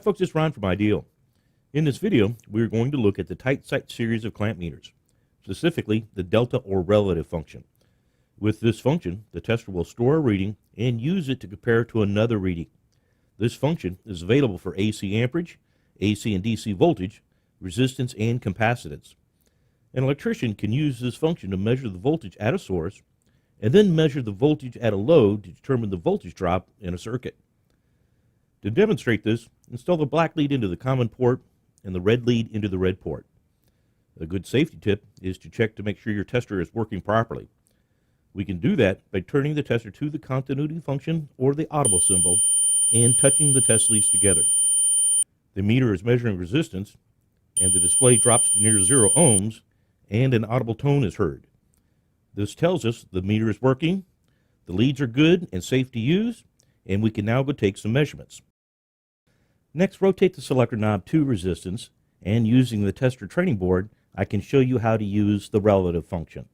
folks, it's Ron from IDEAL. In this video, we're going to look at the TightSight series of clamp meters, specifically the delta or relative function. With this function, the tester will store a reading and use it to compare to another reading. This function is available for AC amperage, AC and DC voltage, resistance, and capacitance. An electrician can use this function to measure the voltage at a source and then measure the voltage at a load to determine the voltage drop in a circuit. To demonstrate this, install the black lead into the common port and the red lead into the red port. A good safety tip is to check to make sure your tester is working properly. We can do that by turning the tester to the continuity function or the audible symbol and touching the test leads together. The meter is measuring resistance and the display drops to near 0 ohms and an audible tone is heard. This tells us the meter is working, the leads are good and safe to use, and we can now go take some measurements. Next, rotate the selector knob to resistance, and using the tester training board, I can show you how to use the relative function.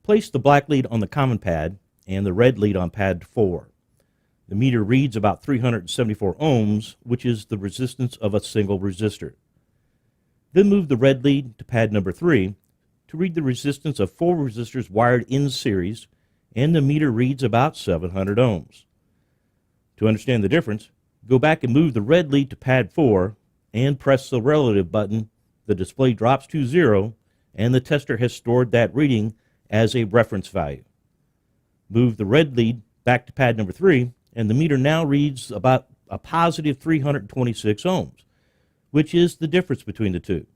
Place the black lead on the common pad and the red lead on pad 4. The meter reads about 374 ohms, which is the resistance of a single resistor. Then move the red lead to pad number 3 to read the resistance of 4 resistors wired in series, and the meter reads about 700 ohms. To understand the difference, go back and move the red lead to pad 4 and press the relative button. The display drops to 0 and the tester has stored that reading as a reference value. Move the red lead back to pad number 3 and the meter now reads about a positive 326 ohms, which is the difference between the two.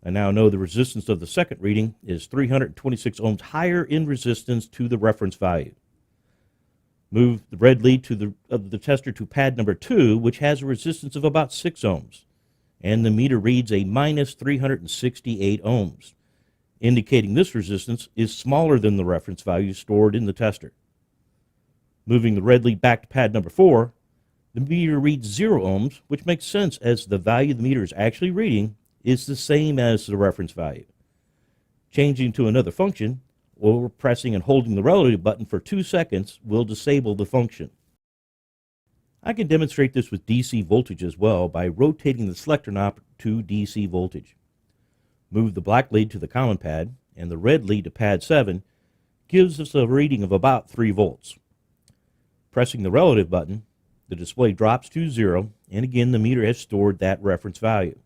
I now know the resistance of the second reading is 326 ohms higher in resistance to the reference value. Move the red lead of the tester to pad number 2, which has a resistance of about 6 ohms, and the meter reads a minus 368 ohms, indicating this resistance is smaller than the reference value stored in the tester. Moving the red lead back to pad number 4, the meter reads 0 ohms, which makes sense as the value the meter is actually reading is the same as the reference value. Changing to another function, or pressing and holding the relative button for 2 seconds will disable the function. I can demonstrate this with DC voltage as well by rotating the selector knob to DC voltage. Move the black lead to the common pad and the red lead to pad 7 gives us a reading of about 3 volts. Pressing the relative button, the display drops to 0 and again the meter has stored that reference value.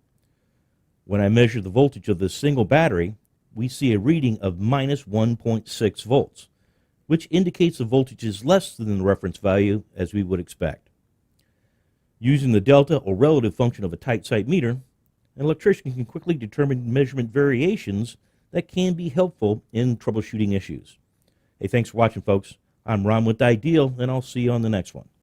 When I measure the voltage of this single battery, we see a reading of minus 1.6 volts, which indicates the voltage is less than the reference value as we would expect. Using the delta or relative function of a TightSight meter, an electrician can quickly determine measurement variations that can be helpful in troubleshooting issues. Hey, thanks for watching, folks. I'm Ron with IDEAL, and I'll see you on the next one.